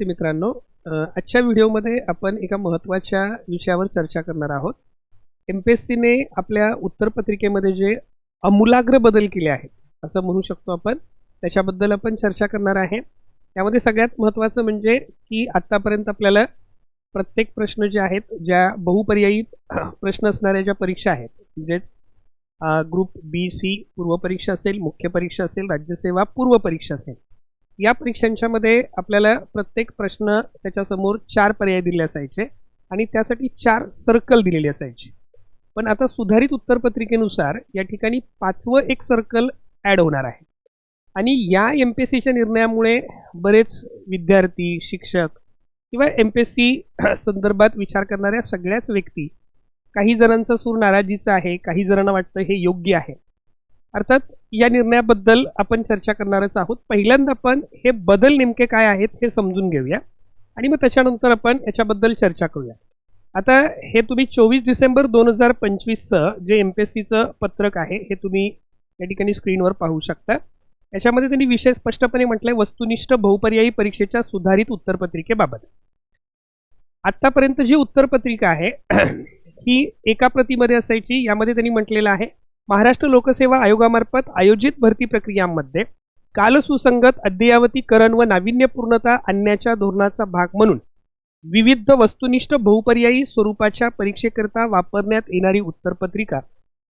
नमस्ते मित्रांनो, आजच्या व्हिडिओमध्ये आपण एका महत्त्वाच्या विषयावर चर्चा करणार आहोत. एमपीएससीने आपल्या उत्तरपत्रिकेमध्ये जे आमूलाग्र बदल केले आहेत असं म्हणू शकतो आपण, त्याच्याबद्दल आपण चर्चा करणार आहे. त्यामध्ये सगळ्यात महत्त्वाचं म्हणजे की आत्तापर्यंत आपल्याला प्रत्येक प्रश्न जे आहेत, ज्या बहुपर्यायी प्रश्न असणाऱ्या ज्या परीक्षा आहेत, म्हणजे ग्रुप बी सी पूर्वपरीक्षा असेल, मुख्य परीक्षा असेल, राज्यसेवा पूर्व परीक्षा असेल, या परीक्षांच्यामध्ये आपल्याला प्रत्येक प्रश्न त्याच्यासमोर 4 पर्याय दिले असायचे आणि त्यासाठी 4 सर्कल दिलेले असायचे. पण आता सुधारित उत्तरपत्रिकेनुसार या ठिकाणी 5वं एक सर्कल ॲड होणार आहे. आणि या एमपीएससीच्या निर्णयामुळे बरेच विद्यार्थी, शिक्षक किंवा एमपीएससी संदर्भात विचार करणाऱ्या सगळ्याच व्यक्ती, काही जणांचा सूर नाराजीचा आहे, काही जणांना वाटतं हे योग्य आहे. अर्थात या निर्णयाबद्दल आपण चर्चा करणारच आहोत. पहिल्यांदा आपण हे बदल नेमके काय आहेत हे समजून घेऊया आणि मग त्याच्यानंतर आपण याच्याबद्दल चर्चा करूया. आता हे तुम्ही 24 डिसेंबर 2025चं जे एमपीएससीचं पत्रक आहे हे तुम्ही या ठिकाणी स्क्रीनवर पाहू शकता. याच्यामध्ये त्यांनी विषय स्पष्टपणे म्हटलंय, वस्तुनिष्ठ बहुपर्यायी परीक्षेच्या सुधारित उत्तरपत्रिकेबाबत. आत्तापर्यंत जी उत्तरपत्रिका आहे ही एका प्रतीमध्ये असायची. यामध्ये त्यांनी म्हटलेलं आहे, महाराष्ट्र लोकसेवा आयोगामार्फत आयोजित भरती प्रक्रियांमध्ये कालसुसंगत अद्ययावतीकरण व नाविन्यपूर्णता आणण्याच्या धोरणाचा भाग म्हणून विविध वस्तुनिष्ठ बहुपर्यायी स्वरूपाच्या परीक्षेकरता वापरण्यात येणारी उत्तरपत्रिका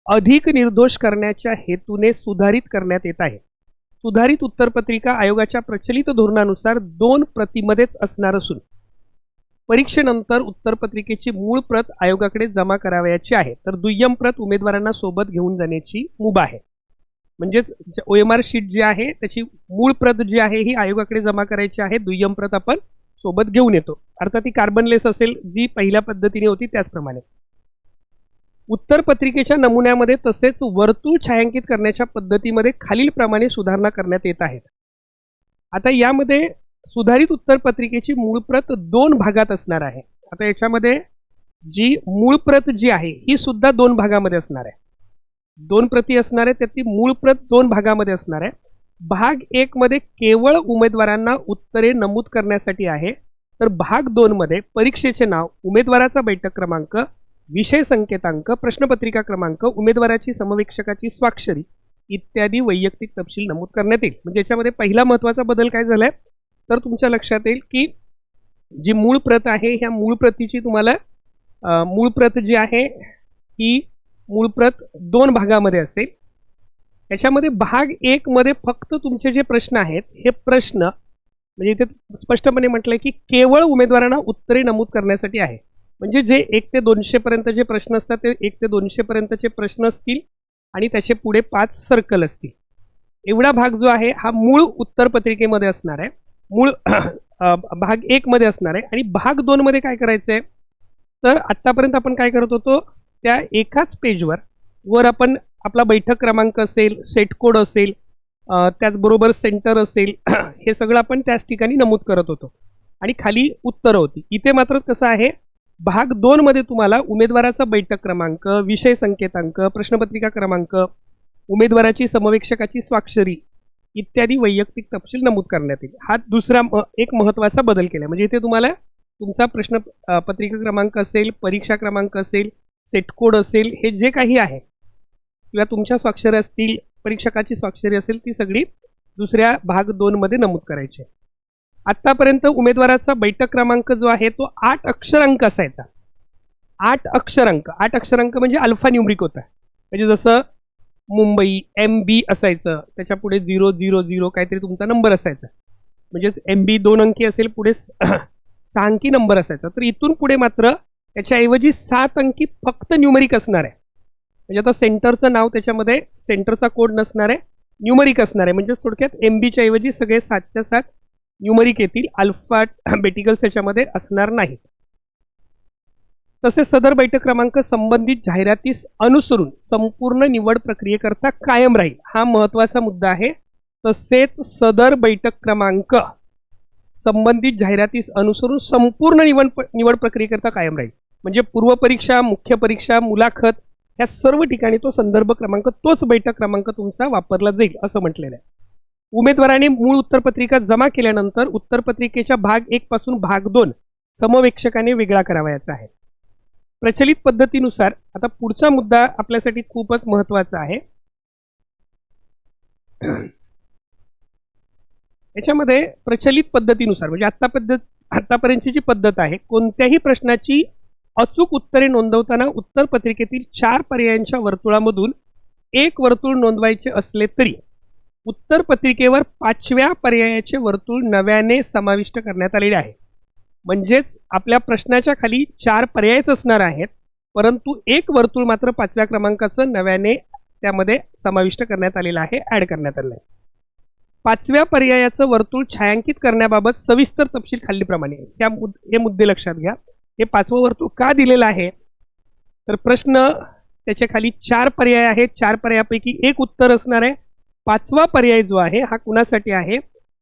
अधिक निर्दोष करण्याच्या हेतूने सुधारित करण्यात येत आहे. सुधारित उत्तरपत्रिका आयोगाच्या प्रचलित धोरणानुसार 2 प्रतीमध्येच असणार असून परीक्षेनंतर उत्तरपत्रिकेची मूळ प्रत आयोगाकडे जमा करावयाची आहे, तर दुय्यम प्रत उमेदवारांना सोबत घेऊन जाण्याची मुभा आहे. म्हणजेच OMR शीट जी आहे त्याची मूळ प्रत जी आहे ही आयोगाकडे जमा करायची आहे, दुय्यम प्रत आपण सोबत घेऊन येतो. अर्थात ती कार्बनलेस असेल, जी पहिल्या पद्धतीने होती त्याचप्रमाणे. उत्तरपत्रिकेच्या नमुन्यामध्ये तसेच वर्तुळ छायांकित करण्याच्या पद्धतीमध्ये खालीलप्रमाणे सुधारणा करण्यात येत आहेत. आता यामध्ये सुधारित उत्तरपत्रिकेची मूळ प्रत 2 भागात असणार आहे. आता याच्यामध्ये जी मूळ प्रत जी आहे ही सुद्धा 2 भागामध्ये असणार आहे. 2 प्रती असणार आहे, त्यातली मूळ प्रत 2 भागामध्ये असणार आहे. भाग 1 मध्ये केवळ उमेदवारांना उत्तरे नमूद करण्यासाठी आहे, तर भाग 2 मध्ये परीक्षेचे नाव, उमेदवाराचा बैठक क्रमांक, विषय संकेतांक, प्रश्नपत्रिका क्रमांक, उमेदवाराची समविक्षकाची स्वाक्षरी इत्यादी वैयक्तिक तपशील नमूद करण्यात येईल. म्हणजे याच्यामध्ये पहिला महत्त्वाचा बदल काय झालाय, तर तुमच्या लक्षात येईल की जी मूळ प्रत आहे ह्या मूळ प्रतीची तुम्हाला मूळ प्रत जी आहे ही मूळ प्रत 2 भागामध्ये असेल. याच्यामध्ये भाग 1 मध्ये फक्त तुमचे जे प्रश्न आहेत हे प्रश्न, म्हणजे इथे स्पष्टपणे म्हटलंय की केवळ उमेदवारांना उत्तरे नमूद करण्यासाठी आहे. म्हणजे जे 1 ते 200 पर्यंत जे प्रश्न असतात ते 1 ते 200 पर्यंतचे प्रश्न असतील आणि त्याचे पुढे 5 सर्कल असतील. एवढा भाग जो आहे हा मूळ उत्तरपत्रिकेमध्ये असणार आहे, मूळ भाग 1 मध्ये असणार आहे. आणि भाग 2 मध्ये काय करायचं आहे, तर आत्तापर्यंत आपण काय करत होतो, त्या एकाच पेजवर आपण आपला बैठक क्रमांक असेल, सेट कोड असेल, त्याचबरोबर सेंटर असेल, हे सगळं आपण त्याच ठिकाणी नमूद करत होतो आणि खाली उत्तरं होती. इथे मात्र कसं आहे, भाग 2 मध्ये तुम्हाला उमेदवाराचा बैठक क्रमांक, विषय संकेतांक, प्रश्नपत्रिका क्रमांक, उमेदवाराची समविक्षकाची स्वाक्षरी इत्यादी वैयक्तिक तपशील नमूद करण्यात येईल. हा दुसरा एक महत्त्वाचा बदल केला. म्हणजे इथे तुम्हाला तुमचा प्रश्न पत्रिका क्रमांक असेल, परीक्षा क्रमांक असेल, सेट कोड असेल, हे जे काही आहे किंवा तुमच्या स्वाक्षरी असतील, परीक्षकाची स्वाक्षरी असेल, ती सगळी दुसऱ्या भाग 2 मध्ये नमूद करायची. आत्तापर्यंत उमेदवाराचा बैठक क्रमांक जो आहे तो 8 अक्षरांक असायचा. 8 अक्षरांक, 8 अक्षरांक म्हणजे अल्फा न्यूमरिक होता. म्हणजे जसं मुंबई MB असायचं, त्याच्या पुढे 000 काहीतरी तुमचा नंबर असायचा. म्हणजेच MB 2 अंकी असेल, पुढे 6 अंकी नंबर असायचा. तर इथून पुढे मात्र त्याच्याऐवजी 7 अंकी फक्त न्यूमरिक असणार आहे. म्हणजे आता सेंटरचं नाव, त्याच्यामध्ये सेंटरचा कोड नसणार आहे, न्यूमरिक असणार आहे. म्हणजे थोडक्यात MBच्या ऐवजी सगळे 7च्या 7 न्यूमरिक येतील, अल्फा बेटिकल्स त्याच्यामध्ये असणार नाहीत. तसेच सदर बैठक क्रमांक संबंधित जाहिरातीस अनुसरून संपूर्ण निवड प्रक्रियेकरता कायम राहील. हा महत्त्वाचा मुद्दा आहे. तसेच सदर बैठक क्रमांक संबंधित जाहिरातीस अनुसरून संपूर्ण निवड प्रक्रियेकरता कायम राहील. म्हणजे पूर्वपरीक्षा, मुख्य परीक्षा, मुलाखत या सर्व ठिकाणी तो संदर्भ क्रमांक, तोच बैठक क्रमांक तुमचा वापरला जाईल असं म्हटलेलं आहे. उमेदवाराने मूळ उत्तरपत्रिका जमा केल्यानंतर उत्तरपत्रिकेच्या भाग 1 पासून भाग 2 समवेक्षकाने वेगळा करावयाचा आहे. प्रचलित पद्धतीनुसार आता पुढचा मुद्दा आपल्यासाठी खूपच महत्त्वाचा आहे. याच्यामध्ये प्रचलित पद्धतीनुसार म्हणजे आतापर्यंतची जी पद्धत आहे, कोणत्याही प्रश्नाची अचूक उत्तरे नोंदवताना उत्तरपत्रिकेतील 4 पर्यायांच्या वर्तुळामधून एक वर्तुळ नोंदवायचे असले तरी उत्तरपत्रिकेवर 5व्या पर्यायाचे वर्तुळ नव्याने समाविष्ट करण्यात आलेले आहे. म्हणजेच आपल्या प्रश्नाच्या खाली 4 पर्यायच असणार आहेत, परंतु एक वर्तुळ मात्र 5व्या क्रमांकाचं नव्याने त्यामध्ये समाविष्ट करण्यात आलेलं आहे, ॲड करण्यात आलेलं आहे. 5व्या पर्यायाचं वर्तुळ छायांकित करण्याबाबत सविस्तर तपशील खालीलप्रमाणे आहे. हे मुद्दे लक्षात घ्या. हे 5वं वर्तुळ का दिलेलं आहे, तर प्रश्न त्याच्या खाली 4 पर्याय आहेत. 4 पर्यायापैकी एक उत्तर असणार आहे. 5वा पर्याय जो आहे हा कुणासाठी आहे,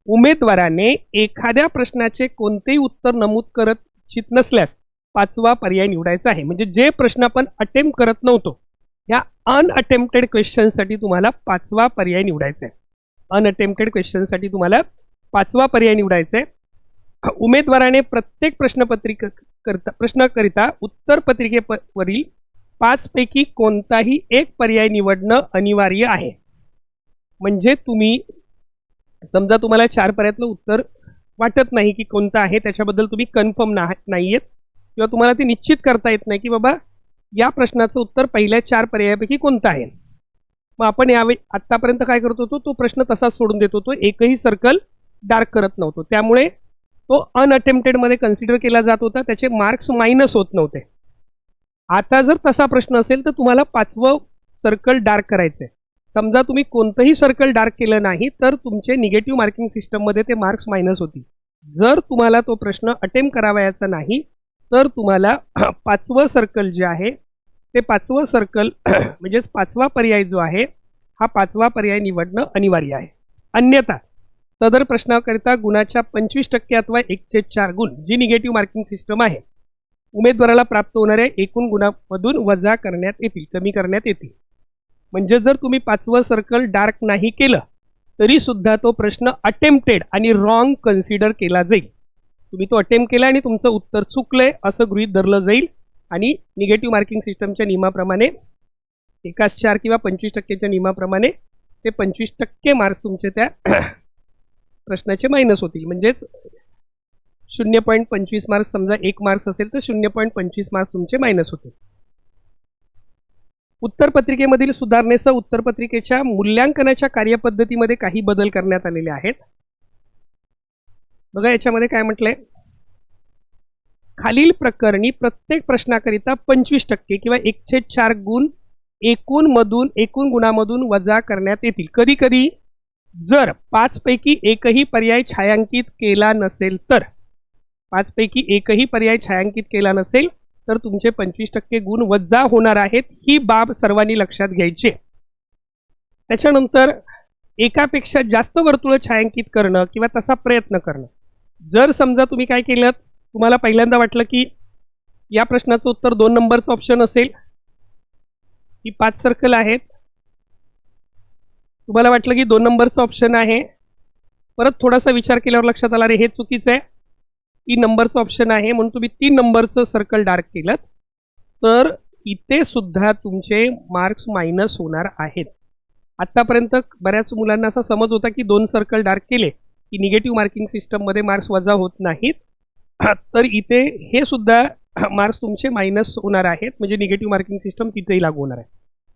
उमेदवाराने एखाद्या प्रश्नाचे कोणतेही उत्तर नमूद करत इच्छित नसल्यास 5वा पर्याय निवडायचा आहे. म्हणजे जे प्रश्न आपण अटेम्प्ट करत नव्हतो, या अनअटेम्प्टेड क्वेश्चनसाठी तुम्हाला 5वा पर्याय निवडायचा आहे. अनअटेम्प्टेड क्वेश्चनसाठी तुम्हाला 5वा पर्याय निवडायचा आहे. उमेदवाराने प्रत्येक प्रश्नाकरिता उत्तरपत्रिकेवरील 5 पैकी कोणताही एक पर्याय निवडणं अनिवार्य आहे. म्हणजे तुम्ही समजा तुम्हाला 4 पर्यायातलं उत्तर वाटत नाही की कोणतं आहे, त्याच्याबद्दल तुम्ही कन्फर्म नाही आहेत किंवा तुम्हाला ते निश्चित करता येत नाही की बाबा या प्रश्नाचं उत्तर पहिल्या 4 पर्यायापैकी कोणतं आहे. मग आपण आत्तापर्यंत काय करत होतो, तो प्रश्न तसाच सोडून देत होतो, एकही सर्कल डार्क करत नव्हतो. त्यामुळे तो अनअटेम्प्टेडमध्ये कन्सिडर केला जात होता, त्याचे मार्क्स मायनस होत नव्हते. आता जर तसा प्रश्न असेल तर तुम्हाला 5वं सर्कल डार्क करायचं आहे. समजा तुम्ही कोणतंही सर्कल डार्क केलं नाही तर तुमचे निगेटिव्ह मार्किंग सिस्टममध्ये ते मार्क्स मायनस होतील. जर तुम्हाला तो प्रश्न अटेम्प्ट करावायचा नाही तर तुम्हाला 5वं सर्कल जे आहे ते 5वं सर्कल म्हणजेच 5वा पर्याय जो आहे हा 5वा पर्याय निवडणं अनिवार्य आहे. अन्यथा सदर प्रश्नाकरिता गुणाच्या 25% अथवा 1/4 गुण जी निगेटिव्ह मार्किंग सिस्टम आहे उमेदवाराला प्राप्त होणाऱ्या एकूण गुणामधून वजा करण्यात येतील, कमी करण्यात येतील. म्हणजे जर तुम्ही 5वं सर्कल डार्क नाही केलं तरी सुद्धा तो प्रश्न अटेम्प्टेड आणि रॉंग कन्सिडर केला जाईल. तुम्ही तो अटेम्प्ट केला आणि तुमचं उत्तर चुकलंय असं गृहीत धरलं जाईल आणि निगेटिव्ह मार्किंग सिस्टमच्या नियमाप्रमाणे 1/4 किंवा 25%च्या नियमाप्रमाणे ते 25% मार्क्स तुमचे त्या प्रश्नाचे मायनस होतील. म्हणजेच 0.25 मार्क्स, समजा 1 मार्क्स असेल तर 0.25 मार्क्स तुमचे मायनस होतील. उत्तरपत्रिकेमधील सुधारणेसह उत्तरपत्रिकेच्या मूल्यांकनाच्या कार्यपद्धतीमध्ये काही बदल करण्यात आलेले आहेत. बघा याच्यामध्ये काय म्हटलंय, खालील प्रकरणी प्रत्येक प्रश्नाकरिता 25% किंवा 1/4 गुण एकूण गुणामधून वजा करण्यात येतील. कधी कधी जर 5 पैकी एकही पर्याय छायांकित केला नसेल तर 5 पैकी एकही पर्याय छायांकित केला नसेल तर तुमचे 25% गुण वजा होणार आहेत. ही बाब सर्वांनी लक्षात घ्यायची. त्याच्यानंतर एकापेक्षा जास्त वर्तुळ छायांकित करणं किंवा तसा प्रयत्न करणं. जर समजा तुम्ही काय केलं, तुम्हाला पहिल्यांदा वाटलं की या प्रश्नाचं उत्तर 2 नंबरचं ऑप्शन असेल, ही 5 सर्कल आहेत, तुम्हाला वाटलं की 2 नंबरचं ऑप्शन आहे, परत थोडासा विचार केल्यावर लक्षात आला रे हे चुकीचं आहे, 3 नंबरचं ऑप्शन आहे, म्हणून तुम्ही 3 नंबरचं सर्कल डार्क केलं तर इथे सुद्धा तुमचे मार्क्स मायनस होणार आहेत. आत्तापर्यंत बऱ्याच मुलांना असा समज होता की 2 सर्कल डार्क केले की निगेटिव्ह मार्किंग सिस्टममध्ये मार्क्स वजा होत नाहीत, तर इथे हे सुद्धा मार्क्स तुमचे मायनस होणार आहेत. म्हणजे निगेटिव्ह मार्किंग सिस्टम तिथेही लागू होणार आहे.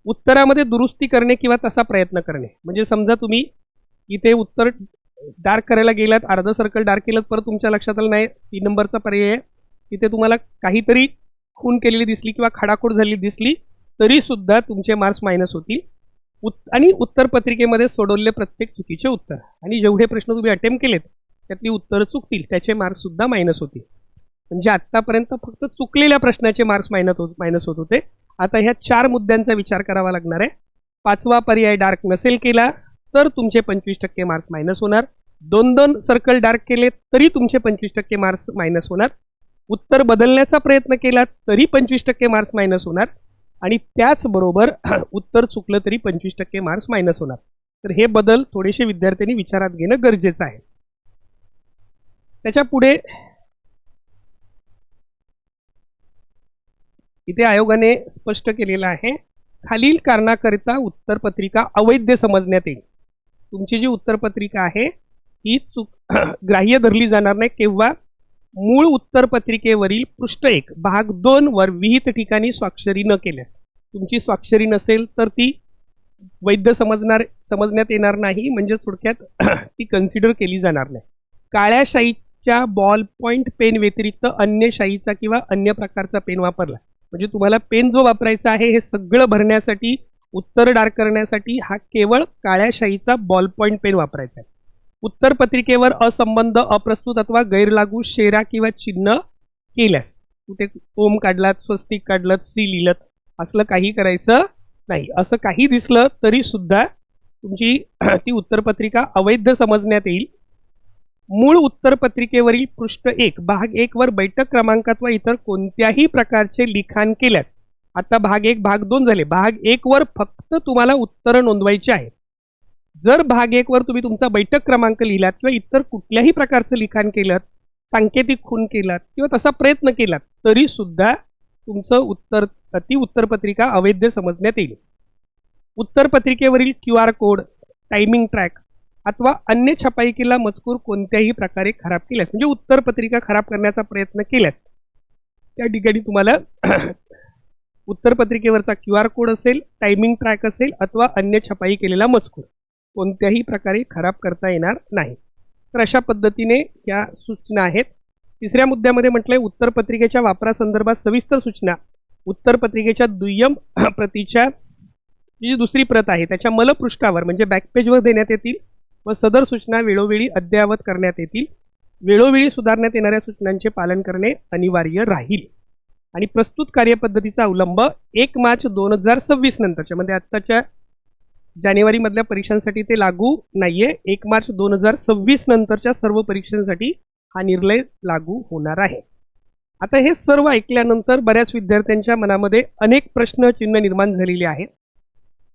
उत्तरामध्ये दुरुस्ती करणे किंवा तसा प्रयत्न करणे. म्हणजे समजा तुम्ही इथे उत्तर डार्क करायला गेलात, अर्ध सर्कल डार्क केलं, परत तुमच्या लक्षात आलं नाही 3 नंबरचा पर्याय आहे, तिथे तुम्हाला काहीतरी खून केलेली दिसली किंवा खाडाखोड झालेली दिसली तरी सुद्धा तुमचे मार्क्स मायनस होतील. आणि उत्तरपत्रिकेमध्ये सोडवलेले प्रत्येक चुकीचे उत्तर आणि जेवढे प्रश्न तुम्ही अटेम्प्ट केलेत त्यातली उत्तरं चुकतील त्याचे मार्क्स सुद्धा मायनस होतील. म्हणजे आत्तापर्यंत फक्त चुकलेल्या प्रश्नाचे मार्क्स मायनस होत होते. आता ह्या 4 मुद्द्यांचा विचार करावा लागणार आहे. 5वा पर्याय डार्क नसेल केला तर तुमचे 25% मार्क्स मायनस होणार. 2 सर्कल डार्क केले तरी तुमचे 25% मार्क्स मायनस होणार. उत्तर बदलण्याचा प्रयत्न केला तरी 25% मार्क्स मायनस होणार आणि त्याचबरोबर उत्तर चुकलं तरी 25% मार्क्स मायनस होणार. तर हे बदल थोडेसे विद्यार्थ्यांनी विचारात घेणं गरजेचं आहे. त्याच्या पुढे इथे आयोगाने स्पष्ट केलेलं आहे, खालील कारणाकरिता उत्तरपत्रिका अवैध समजण्यात येईल. तुमची जी उत्तरपत्रिका आहे ही ग्राह्य धरली जाणार नाही केव्हा मूळ उत्तरपत्रिकेवरील पृष्ठ 1 भाग 2 वर विहित ठिकाणी स्वाक्षरी न केल्यास. तुमची स्वाक्षरी नसेल तर ती वैध समजण्यात येणार नाही, म्हणजे थोडक्यात ती कन्सिडर केली जाणार नाही. काळ्या शाईच्या बॉल पॉईंट पेन व्यतिरिक्त अन्य शाईचा किंवा अन्य प्रकारचा पेन वापरला, म्हणजे तुम्हाला पेन जो वापरायचा आहे हे सगळं भरण्यासाठी, उत्तर डार्क करण्यासाठी हा केवळ काळ्या शाईचा बॉल पॉईंट पेन वापरायचा आहे. उत्तरपत्रिकेवर असंबंध, अप्रस्तुत अथवा गैरलागू शेरा किंवा चिन्ह केल्यास, कुठे ओम काढलात, स्वस्तिक काढलात, श्री लिहिलत, असलं काही करायचं नाही. असं काही दिसलं तरी सुद्धा तुमची ती उत्तरपत्रिका अवैध समजण्यात येईल. मूळ उत्तरपत्रिकेवरील पृष्ठ 1 भाग 1 वर बैठक क्रमांकात व इतर कोणत्याही प्रकारचे लिखाण केल्यास, आता भाग 1 भाग 2 झाले, भाग 1 वर फक्त तुम्हाला उत्तर नोंदवायची आहेत. जर भाग 1 वर तुम्ही तुमचा बैठक क्रमांक लिहिलात किंवा इतर कुठल्याही प्रकारचं लिखाण केलं, सांकेतिक खूण केलात किंवा तसा प्रयत्न केलात तरी सुद्धा तुमचं ती उत्तरपत्रिका अवैध समजण्यात येईल. उत्तरपत्रिकेवरील QR कोड, टायमिंग ट्रॅक अथवा अन्य छपाई केलेला मजकूर कोणत्याही प्रकारे खराब केल्यास, म्हणजे उत्तरपत्रिका खराब करण्याचा प्रयत्न केल्यास त्या ठिकाणी तुम्हाला उत्तरपत्रिकेवरचा QR कोड असेल, टायमिंग ट्रॅक असेल अथवा अन्य छपाई केलेला मजकूर कोणत्याही प्रकारे खराब करता येणार नाही. तर अशा पद्धतीने या सूचना आहेत. तिसऱ्या मुद्द्यामध्ये म्हटलंय, उत्तरपत्रिकेच्या वापरासंदर्भात सविस्तर सूचना उत्तरपत्रिकेच्या दुय्यम प्रतीच्या जी दुसरी प्रत आहे त्याच्या मलपृष्ठावर म्हणजे बॅकपेजवर देण्यात येतील व सदर सूचना वेळोवेळी अद्ययावत करण्यात येतील. वेळोवेळी सुधारण्यात येणाऱ्या सूचनांचे पालन करणे अनिवार्य राहील. आणि प्रस्तुत कार्यपद्धतीचा अवलंब 1 मार्च 2026 नंतरच्या, म्हणजे आत्ताच्या जानेवारीमधल्या परीक्षांसाठी ते लागू नाहीये, 1 मार्च 2026 नंतरच्या सर्व परीक्षांसाठी हा निर्णय लागू होणार आहे. आता हे सर्व ऐकल्यानंतर बऱ्याच विद्यार्थ्यांच्या मनामध्ये अनेक प्रश्नचिन्ह निर्माण झालेले आहेत.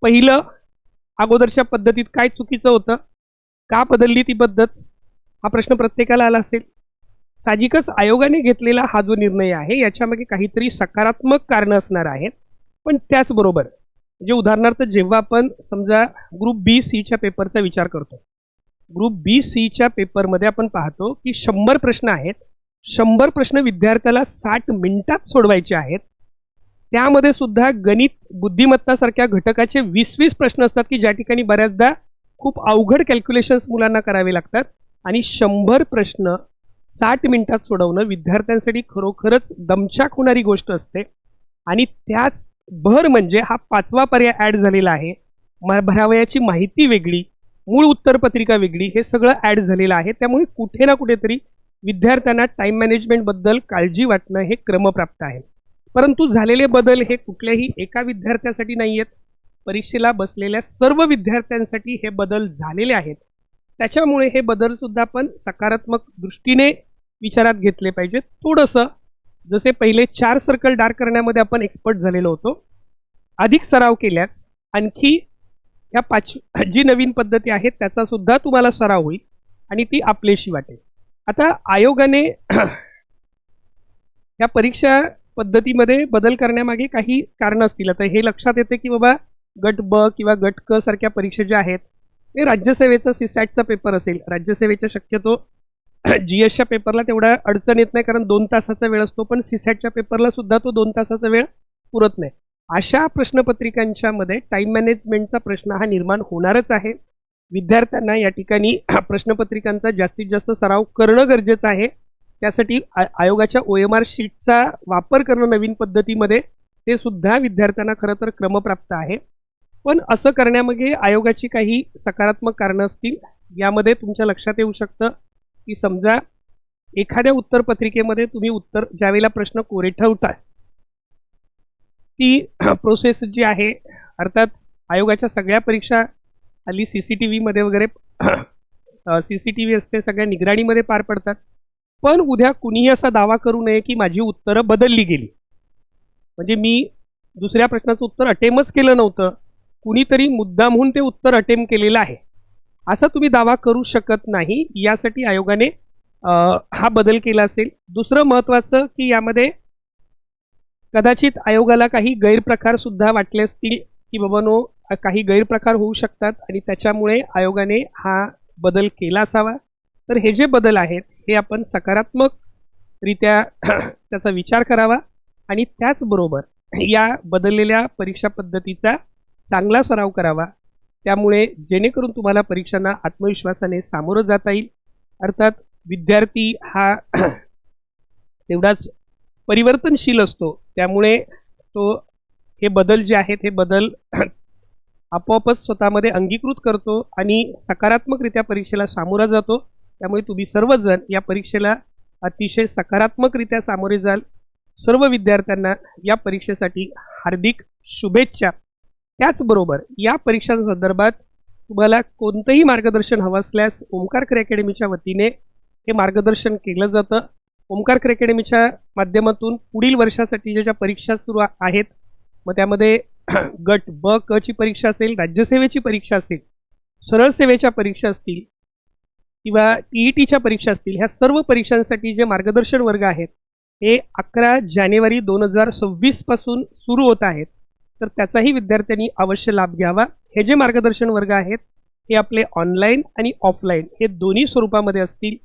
पहिलं, अगोदरच्या पद्धतीत काय चुकीचं होतं, का बदलली ती पद्धत, हा प्रश्न प्रत्येकाला आला असेल. साहजिकच आयोगाने घेतलेला हा जो निर्णय आहे याच्यामागे काहीतरी सकारात्मक कारणं असणार आहेत. पण त्याचबरोबर म्हणजे उदाहरणार्थ जेव्हा आपण समजा ग्रुप B-C पेपरचा विचार करतो, ग्रुप B-C पेपरमध्ये आपण पाहतो की 100 प्रश्न आहेत. 100 प्रश्न विद्यार्थ्याला 60 मिनिटात सोडवायचे आहेत. त्यामध्ये सुद्धा गणित, बुद्धिमत्तासारख्या घटकाचे 20-20 प्रश्न असतात की ज्या ठिकाणी बऱ्याचदा खूप अवघड कॅल्क्युलेशन्स मुलांना करावे लागतात. आणि 100 प्रश्न 60 मिनिटात सोडवणं विद्यार्थ्यांसाठी खरोखरच दमछाक होणारी गोष्ट असते. आणि त्याच भर म्हणजे हा 5वा पर्याय ॲड झालेला आहे, भरावयाची माहिती वेगळी, मूळ उत्तरपत्रिका वेगळी, हे सगळं ॲड झालेलं आहे. त्यामुळे कुठे ना कुठेतरी विद्यार्थ्यांना टाईम मॅनेजमेंटबद्दल काळजी वाटणं हे क्रमप्राप्त आहे. परंतु झालेले बदल हे कुठल्याही एका विद्यार्थ्यासाठी नाही आहेत, परीक्षेला बसलेल्या सर्व विद्यार्थ्यांसाठी हे बदल झालेले आहेत. त्याच्यामुळे हे बदलसुद्धा आपण सकारात्मक दृष्टीने विचारात घेतले पाहिजेत. थोडंसं जसे पहिले 4 सर्कल डार्क करण्यामध्ये आपण एक्सपर्ट झालेलो होतो, अधिक सराव केल्यास आणखी या जी नवीन पद्धती आहेत त्याचा सुद्धा तुम्हाला सराव होईल आणि ती आपलेशी वाटेल. आता आयोगाने या परीक्षा पद्धतीमध्ये बदल करण्यामागे काही कारणं असतील. आता हे लक्षात येते की बाबा गट ब किंवा गट क सारख्या परीक्षा ज्या आहेत ते राज्यसेवेचा सीसॅटचा पेपर असेल, राज्यसेवेच्या शक्यतो GSच्या पेपरला तेवढा अडचण येत नाही कारण 2 तासाचा वेळ असतो, पण सीसॅटच्या पेपरला सुद्धा तो 2 तासाचा वेळ पुरत नाही. अशा प्रश्नपत्रिकांच्या मध्ये टाईम मॅनेजमेंटचा प्रश्न हा निर्माण होणारच आहे. विद्यार्थ्यांना या ठिकाणी प्रश्नपत्रिकांचा जास्तीत जास्त सराव करणं गरजेचं आहे. त्यासाठी आयोगाच्या OMR शीटचा वापर करणं नवीन पद्धतीमध्ये ते सुद्धा विद्यार्थ्यांना खरं तर क्रमप्राप्त आहे. पण असं करण्यामागे आयोगाची काही सकारात्मक कारणं असतील. यामध्ये तुमच्या लक्षात येऊ शकतं की समजा एखाद्या उत्तरपत्रिकेमध्ये तुम्ही उत्तर ज्यावेळेला प्रश्न कोरे ठेवता ती प्रोसेस जी आहे, अर्थात आयोगाच्या सगळ्या परीक्षा हल्ली CCTVमध्ये वगैरे CCTV असते, सगळ्या निगराणीमध्ये पार पडतात. पण उद्या कुणीही असा दावा करू नये की माझी उत्तरं बदलली गेली, म्हणजे मी दुसऱ्या प्रश्नाचं उत्तर अटेम्प्टच केलं नव्हतं कुणीतरी मुद्दामहून ते उत्तर अटेम्प्ट केलेलं आहे असा तुम्ही दावा करू शकत नाही. यासाठी आयोगाने हा बदल केला असेल. दुसरं महत्त्वाचं की यामध्ये कदाचित आयोगाला काही गैरप्रकार सुद्धा वाटले असतील की बाबांनो काही गैरप्रकार होऊ शकतात आणि त्याच्यामुळे आयोगाने हा बदल केला असावा. तर हे जे बदल आहेत हे आपण सकारात्मकरित्या त्याचा विचार करावा आणि त्याचबरोबर या बदललेल्या परीक्षा पद्धतीचा चांगला सराव करावा. त्यामुळे जेणेकरून तुम्हाला परीक्षांना आत्मविश्वासाने सामोरं जाता येईल. अर्थात विद्यार्थी हा तेवढाच परिवर्तनशील असतो, त्यामुळे तो हे बदल जे आहेत हे बदल आपोआपच स्वतःमध्ये अंगीकृत करतो आणि सकारात्मकरित्या परीक्षेला सामोरा जातो. त्यामुळे तुम्ही सर्वजण या परीक्षेला अतिशय सकारात्मकरित्या सामोरे जाल. सर्व विद्यार्थ्यांना या परीक्षेसाठी हार्दिक शुभेच्छा. त्याचबरोबर या परीक्षांसंदर्भात तुम्हाला कोणतंही मार्गदर्शन हवं असल्यास ओमकार क्रे अकॅडमीच्या वतीने हे मार्गदर्शन केलं जातं. ओमकार क्रे अकॅडमीच्या माध्यमातून पुढील वर्षासाठी ज्या परीक्षा सुरू आहेत मग त्यामध्ये गट ब क ची परीक्षा असेल, राज्यसेवेची परीक्षा असेल, सरळ सेवेच्या परीक्षा असतील किंवा TETच्या परीक्षा असतील, ह्या सर्व परीक्षांसाठी जे मार्गदर्शन वर्ग आहेत हे 11 जानेवारी 2026 पासून सुरू होत आहेत. तर त्याचाही विद्यार्थ्यांनी अवश्य लाभ घ्यावा. हे जे मार्गदर्शन वर्ग आहेत हे आपले ऑनलाईन आणि ऑफलाईन हे दोन्ही स्वरूपामध्ये असतील.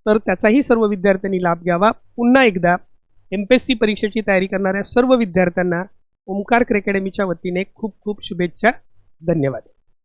तर त्याचाही सर्व विद्यार्थ्यांनी लाभ घ्यावा. पुन्हा एकदा MPSC परीक्षेची तयारी करणाऱ्या सर्व विद्यार्थ्यांना ओमकार क्रे अकॅडमीच्या वतीने खूप खूप शुभेच्छा. धन्यवाद.